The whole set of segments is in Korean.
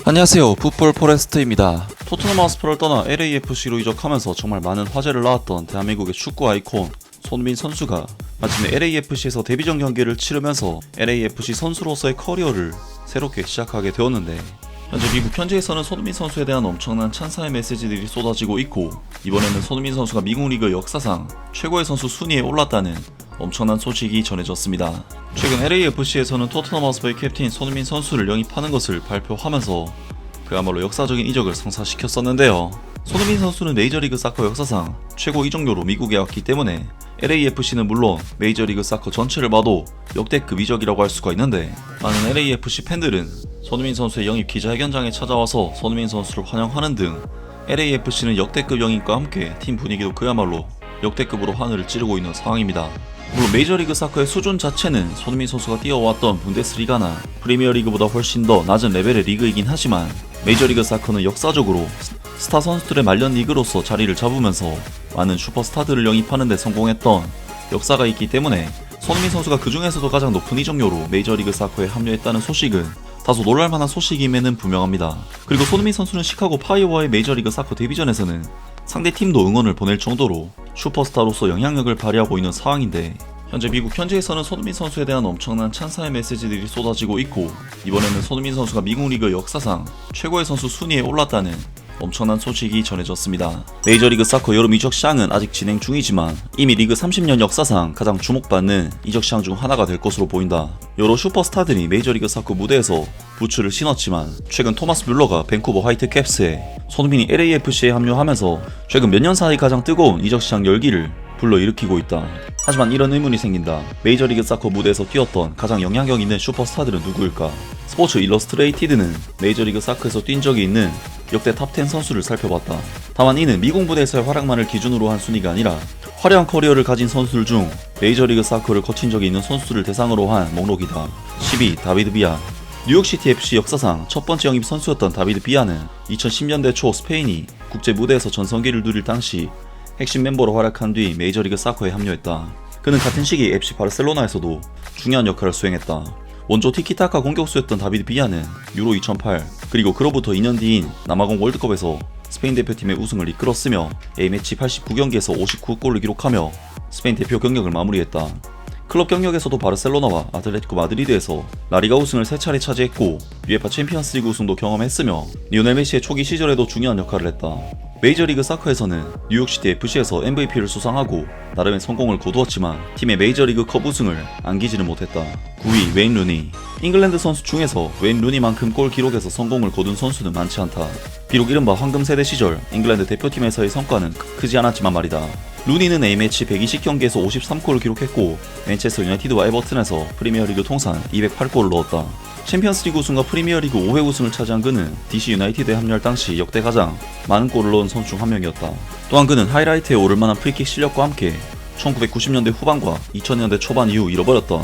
안녕하세요, 풋볼 포레스트입니다. 토트넘 하스퍼를 떠나 LAFC로 이적하면서 정말 많은 화제를 낳았던 대한민국의 축구 아이콘 손흥민 선수가 마침내 LAFC에서 데뷔전 경기를 치르면서 LAFC 선수로서의 커리어를 새롭게 시작하게 되었는데, 현재 미국 현지에서는 손흥민 선수에 대한 엄청난 찬사의 메시지들이 쏟아지고 있고, 이번에는 손흥민 선수가 미국 리그 역사상 최고의 선수 순위에 올랐다는 엄청난 소식이 전해졌습니다. 최근 LAFC에서는 토트넘 하스퍼의 캡틴 손흥민 선수를 영입하는 것을 발표하면서 그야말로 역사적인 이적을 성사시켰었는데요. 손흥민 선수는 메이저리그 사커 역사상 최고 이적료로 미국에 왔기 때문에 LAFC는 물론 메이저리그 사커 전체를 봐도 역대급 이적이라고 할 수가 있는데, 많은 LAFC 팬들은 손흥민 선수의 영입 기자회견장에 찾아와서 손흥민 선수를 환영하는 등 LAFC는 역대급 영입과 함께 팀 분위기도 그야말로 역대급으로 하늘을 찌르고 있는 상황입니다. 물론 메이저리그 사커의 수준 자체는 손흥민 선수가 뛰어왔던 분데스리가나 프리미어리그보다 훨씬 더 낮은 레벨의 리그이긴 하지만, 메이저리그 사커는 역사적으로 스타 선수들의 말년 리그로서 자리를 잡으면서 많은 슈퍼스타들을 영입하는 데 성공했던 역사가 있기 때문에, 손흥민 선수가 그 중에서도 가장 높은 이적료로 메이저리그 사커에 합류했다는 소식은 다소 놀랄만한 소식임에는 분명합니다. 그리고 손흥민 선수는 시카고 파이어와의 메이저리그 사커 데뷔전에서는 상대팀도 응원을 보낼 정도로 슈퍼스타로서 영향력을 발휘하고 있는 상황인데, 현재 미국 현지에서는 손흥민 선수에 대한 엄청난 찬사의 메시지들이 쏟아지고 있고, 이번에는 손흥민 선수가 미국 리그 역사상 최고의 선수 순위에 올랐다는 엄청난 소식이 전해졌습니다. 메이저리그 사커 여름 이적 시장은 아직 진행 중이지만 이미 리그 30년 역사상 가장 주목받는 이적 시장 중 하나가 될 것으로 보인다. 여러 슈퍼스타들이 메이저리그 사커 무대에서 부츠를 신었지만, 최근 토마스 뮬러가 밴쿠버 화이트캡스에, 손흥민이 LAFC에 합류하면서 최근 몇 년 사이 가장 뜨거운 이적 시장 열기를 불러일으키고 있다. 하지만 이런 의문이 생긴다. 메이저리그 사커 무대에서 뛰었던 가장 영향력 있는 슈퍼스타들은 누구일까? 스포츠 일러스트레이티드는 메이저리그 사커에서 뛴 적이 있는 역대 탑10 선수를 살펴봤다. 다만 이는 미국 무대에서의 활약만을 기준으로 한 순위가 아니라 화려한 커리어를 가진 선수들 중 메이저리그 사커를 거친 적이 있는 선수를 대상으로 한 목록이다. 10위 다비드 비아. 뉴욕시티 FC 역사상 첫 번째 영입 선수였던 다비드 비아는 2010년대 초 스페인이 국제 무대에서 전성기를 누릴 당시 핵심 멤버로 활약한 뒤 메이저리그 사커에 합류했다. 그는 같은 시기 FC 바르셀로나에서도 중요한 역할을 수행했다. 원조 티키타카 공격수였던 다비드 비아는 유로 2008 그리고 그로부터 2년 뒤인 남아공 월드컵에서 스페인 대표팀의 우승을 이끌었으며 A매치 89경기에서 59골을 기록하며 스페인 대표 경력을 마무리했다. 클럽 경력에서도 바르셀로나와 아틀레티코 마드리드에서 라리가 우승을 3차례 차지했고, UEFA 챔피언스리그 우승도 경험했으며 리오넬 메시의 초기 시절에도 중요한 역할을 했다. 메이저리그 사커에서는 뉴욕시티 FC에서 MVP를 수상하고 나름의 성공을 거두었지만 팀의 메이저리그 컵 우승을 안기지는 못했다. 9위 웨인 루니. 잉글랜드 선수 중에서 웨인 루니만큼 골 기록에서 성공을 거둔 선수는 많지 않다. 비록 이른바 황금세대 시절 잉글랜드 대표팀에서의 성과는 크지 않았지만 말이다. 루니는 A매치 120경기에서 53골을 기록했고, 맨체스터 유나이티드와 에버튼에서 프리미어리그 통산 208골을 넣었다. 챔피언스리그 우승과 프리미어리그 5회 우승을 차지한 그는 DC 유나이티드에 합류할 당시 역대 가장 많은 골을 넣은 선수 중 한 명이었다. 또한 그는 하이라이트에 오를만한 프리킥 실력과 함께 1990년대 후반과 2000년대 초반 이후 잃어버렸던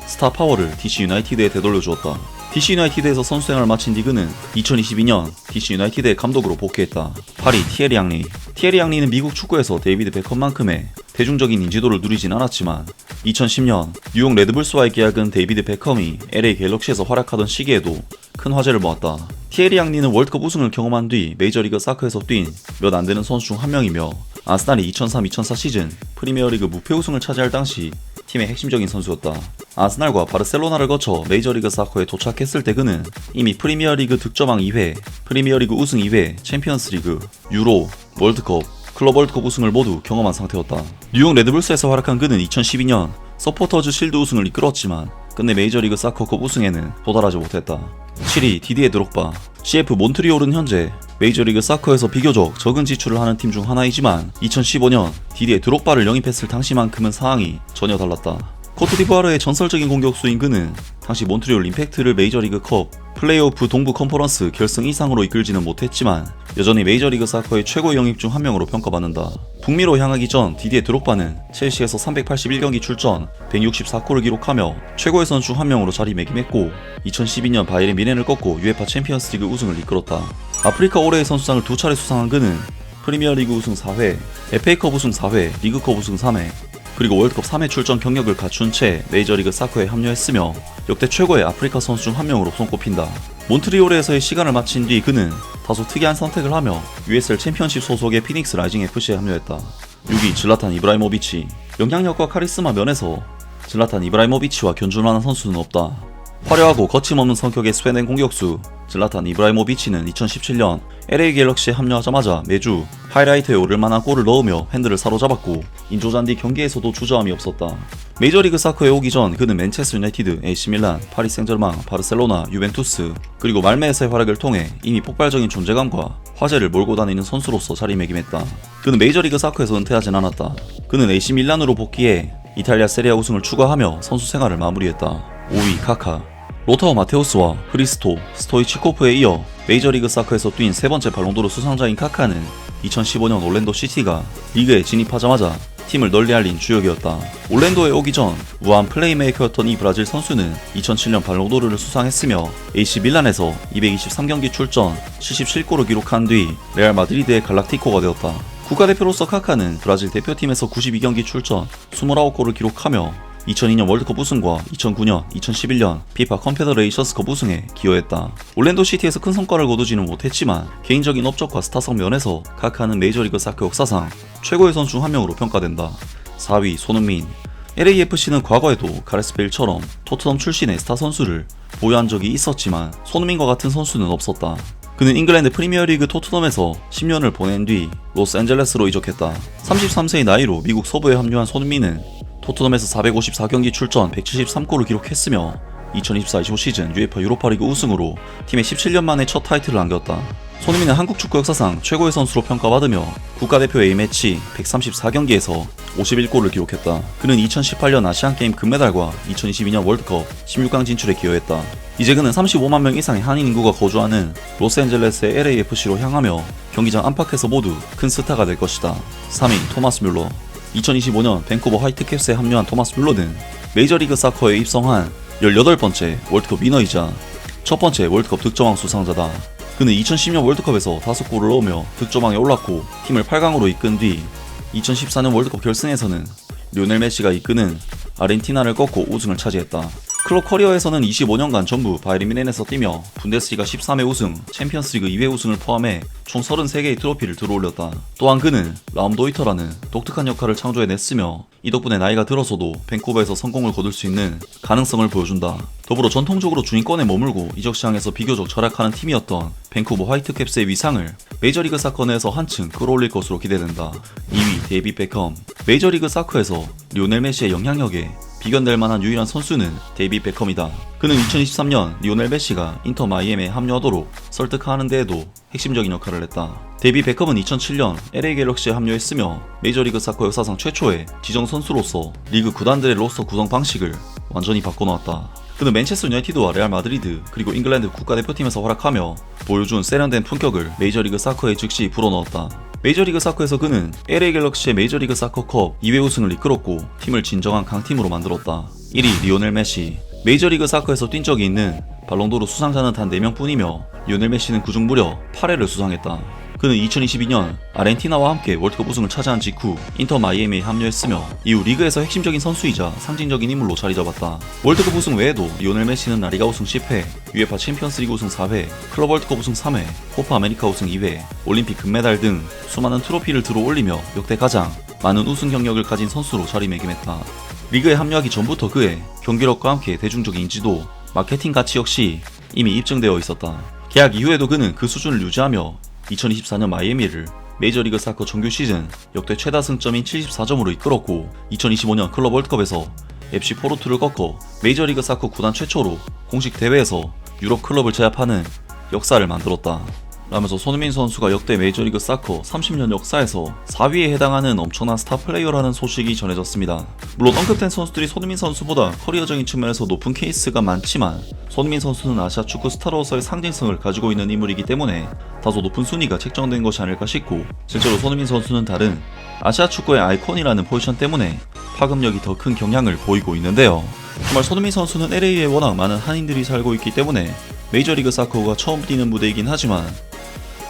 스타 파워를 DC 유나이티드에 되돌려주었다. DC 유나이티드에서 선수생활을 마친 뒤 그는 2022년 DC 유나이티드의 감독으로 복귀했다. 8위 티에리 앙리. 티에리 앙리는 미국 축구에서 데이비드 베컴만큼의 대중적인 인지도를 누리진 않았지만 2010년 뉴욕 레드불스와의 계약은 데이비드 베컴이 LA 갤럭시에서 활약하던 시기에도 큰 화제를 모았다. 티에리 앙리는 월드컵 우승을 경험한 뒤 메이저리그 사커에서 뛴 몇 안되는 선수 중 한 명이며, 아스날이 2003-2004 시즌 프리미어리그 무패 우승을 차지할 당시 팀의 핵심적인 선수였다. 아스날과 바르셀로나를 거쳐 메이저리그 사커에 도착했을 때 그는 이미 프리미어리그 득점왕 2회, 프리미어리그 우승 2회, 챔피언스리그, 유로, 월드컵, 클럽 월드컵 우승을 모두 경험한 상태였다. 뉴욕 레드불스에서 활약한 그는 2012년 서포터즈 실드 우승을 이끌었지만 끝내 메이저리그 사커컵 우승에는 도달하지 못했다. 7위 디디에 드록바. CF 몬트리올은 현재 메이저리그 사커에서 비교적 적은 지출을 하는 팀 중 하나이지만 2015년 디디에 드록바를 영입했을 당시만큼은 상황이 전혀 달랐다. 코트디부아르의 전설적인 공격수인 그는 당시 몬트리올 임팩트를 메이저리그 컵, 플레이오프 동부 컨퍼런스 결승 이상으로 이끌지는 못했지만 여전히 메이저리그 사커의 최고 영입 중 한 명으로 평가받는다. 북미로 향하기 전 디디에 드록바는 첼시에서 381경기 출전 164골을 기록하며 최고의 선수 중 한 명으로 자리매김했고, 2012년 바이에른 미넨을 꺾고 UEFA 챔피언스리그 우승을 이끌었다. 아프리카 올해의 선수상을 2차례 수상한 그는 프리미어리그 우승 4회, FA컵 우승 4회, 리그컵 우승 3회, 그리고 월드컵 3회 출전 경력을 갖춘 채 메이저리그 사커에 합류했으며 역대 최고의 아프리카 선수 중 한 명으로 손꼽힌다. 몬트리올에서의 시간을 마친 뒤 그는 다소 특이한 선택을 하며 USL 챔피언십 소속의 피닉스 라이징 FC에 합류했다. 6위 질라탄 이브라이모비치. 영향력과 카리스마 면에서 질라탄 이브라이모비치와 견줄만한 선수는 없다. 화려하고 거침없는 성격의 스웨덴 공격수 질라탄 이브라이모비치는 2017년 LA 갤럭시에 합류하자마자 매주 하이라이트에 오를 만한 골을 넣으며 팬들을 사로잡았고 인조잔디 경기에서도 주저함이 없었다. 메이저리그 사커에 오기 전 그는 맨체스터 유나이티드, AC 밀란, 파리 생제르맹, 바르셀로나, 유벤투스 그리고 말메에서의 활약을 통해 이미 폭발적인 존재감과 화제를 몰고 다니는 선수로서 자리매김했다. 그는 메이저리그 사커에서 은퇴하진 않았다. 그는 AC 밀란으로 복귀해 이탈리아 세리아 우승을 추가하며 선수 생활을 마무리했다. 5위 카카. 로타오 마테우스와 크리스토 스토이치코프에 이어 메이저리그 사커에서 뛴 세 번째 발롱도르 수상자인 카카는 2015년 올랜도 시티가 리그에 진입하자마자 팀을 널리 알린 주역이었다. 올랜도에 오기 전 우아한 플레이메이커였던 이 브라질 선수는 2007년 발롱도르를 수상했으며 AC 밀란에서 223경기 출전 77골을 기록한 뒤 레알 마드리드의 갈락티코가 되었다. 국가대표로서 카카는 브라질 대표팀에서 92경기 출전 29골을 기록하며 2002년 월드컵 우승과 2009년, 2011년 피파 컨페더레이션스컵 우승에 기여했다. 올랜도 시티에서 큰 성과를 거두지는 못했지만 개인적인 업적과 스타성 면에서 카카는 메이저리그 사커 역사상 최고의 선수 중 한 명으로 평가된다. 4위 손흥민. LAFC는 과거에도 가레스 베일처럼 토트넘 출신의 스타 선수를 보유한 적이 있었지만 손흥민과 같은 선수는 없었다. 그는 잉글랜드 프리미어리그 토트넘에서 10년을 보낸 뒤 로스앤젤레스로 이적했다. 33세의 나이로 미국 서부에 합류한 손흥민은 토트넘에서 454경기 출전 173골을 기록했으며 2024-25 시즌 UEFA 유로파리그 우승으로 팀의 17년 만에 첫 타이틀을 안겼다. 손흥민은 한국 축구 역사상 최고의 선수로 평가받으며 국가대표 A매치 134경기에서 51골을 기록했다. 그는 2018년 아시안게임 금메달과 2022년 월드컵 16강 진출에 기여했다. 이제 그는 35만 명 이상의 한인 인구가 거주하는 로스앤젤레스의 LAFC로 향하며 경기장 안팎에서 모두 큰 스타가 될 것이다. 3위 토마스 뮬러. 2025년 밴쿠버 화이트캡스에 합류한 토마스 뮬러는 메이저리그 사커에 입성한 18번째 월드컵 위너이자 첫 번째 월드컵 득점왕 수상자다. 그는 2010년 월드컵에서 5골을 넣으며 득점왕에 올랐고 팀을 8강으로 이끈 뒤 2014년 월드컵 결승에서는 리오넬 메시가 이끄는 아르헨티나를 꺾고 우승을 차지했다. 클럽 커리어에서는 25년간 전부 바이에른 뮌헨에서 뛰며 분데스리가 13회 우승, 챔피언스리그 2회 우승을 포함해 총 33개의 트로피를 들어올렸다. 또한 그는 라움도이터라는 독특한 역할을 창조해냈으며 이 덕분에 나이가 들어서도 밴쿠버에서 성공을 거둘 수 있는 가능성을 보여준다. 더불어 전통적으로 중위권에 머물고 이적 시장에서 비교적 절약하는 팀이었던 밴쿠버 화이트캡스의 위상을 메이저리그 사커 내에서 한층 끌어올릴 것으로 기대된다. 2위 데이빗 베컴. 메이저리그 사커에서 리오넬 메시의 영향력에 비견될 만한 유일한 선수는 데이빗 베컴이다. 그는 2023년 리오넬 메시가 인터 마이애미에 합류하도록 설득하는 데에도 핵심적인 역할을 했다. 데이빗 베컴은 2007년 LA 갤럭시에 합류했으며 메이저리그 사커 역사상 최초의 지정 선수로서 리그 구단들의 로스터 구성 방식을 완전히 바꿔놓았다. 그는 맨체스터 유나이티드와 레알 마드리드 그리고 잉글랜드 국가대표팀에서 활약하며 보여준 세련된 품격을 메이저리그 사커에 즉시 불어넣었다. 메이저리그 사커에서 그는 LA 갤럭시의 메이저리그 사커컵 2회 우승을 이끌었고 팀을 진정한 강팀으로 만들었다. 1위 리오넬 메시. 메이저리그 사커에서 뛴 적이 있는 발롱도르 수상자는 단 4명뿐이며 리오넬 메시는 그중 무려 8회를 수상했다. 그는 2022년 아르헨티나와 함께 월드컵 우승을 차지한 직후 인터 마이애미에 합류했으며 이후 리그에서 핵심적인 선수이자 상징적인 인물로 자리잡았다. 월드컵 우승 외에도 리오넬 메시는 라리가 우승 10회, UEFA 챔피언스리그 우승 4회, 클럽 월드컵 우승 3회, 코파 아메리카 우승 2회, 올림픽 금메달 등 수많은 트로피를 들어올리며 역대 가장 많은 우승 경력을 가진 선수로 자리매김했다. 리그에 합류하기 전부터 그의 경기력과 함께 대중적인 인지도, 마케팅 가치 역시 이미 입증되어 있었다. 계약 이후에도 그는 그 수준을 유지하며 2024년 마이애미를 메이저리그 사커 정규 시즌 역대 최다 승점인 74점으로 이끌었고 2025년 클럽 월드컵에서 FC 포르투를 꺾어 메이저리그 사커 구단 최초로 공식 대회에서 유럽 클럽을 제압하는 역사를 만들었다. 라면서 손흥민 선수가 역대 메이저리그 사커 30년 역사에서 4위에 해당하는 엄청난 스타 플레이어라는 소식이 전해졌습니다. 물론 언급된 선수들이 손흥민 선수보다 커리어적인 측면에서 높은 케이스가 많지만 손흥민 선수는 아시아 축구 스타로서의 상징성을 가지고 있는 인물이기 때문에 다소 높은 순위가 책정된 것이 아닐까 싶고 실제로 손흥민 선수는 다른 아시아 축구의 아이콘이라는 포지션 때문에 파급력이 더 큰 경향을 보이고 있는데요. 정말 손흥민 선수는 LA에 워낙 많은 한인들이 살고 있기 때문에 메이저리그 사커가 처음 뛰는 무대이긴 하지만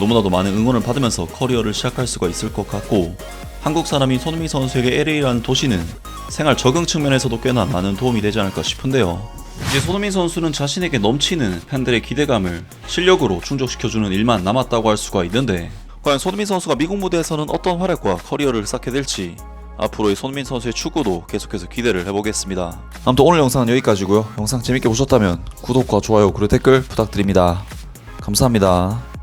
너무나도 많은 응원을 받으면서 커리어를 시작할 수가 있을 것 같고 한국 사람이 손흥민 선수에게 LA라는 도시는 생활 적응 측면에서도 꽤나 많은 도움이 되지 않을까 싶은데요. 이제 손흥민 선수는 자신에게 넘치는 팬들의 기대감을 실력으로 충족시켜주는 일만 남았다고 할 수가 있는데, 과연 손흥민 선수가 미국 무대에서는 어떤 활약과 커리어를 쌓게 될지 앞으로의 손흥민 선수의 축구도 계속해서 기대를 해보겠습니다. 아무튼 오늘 영상은 여기까지고요. 영상 재밌게 보셨다면 구독과 좋아요 그리고 댓글 부탁드립니다. 감사합니다.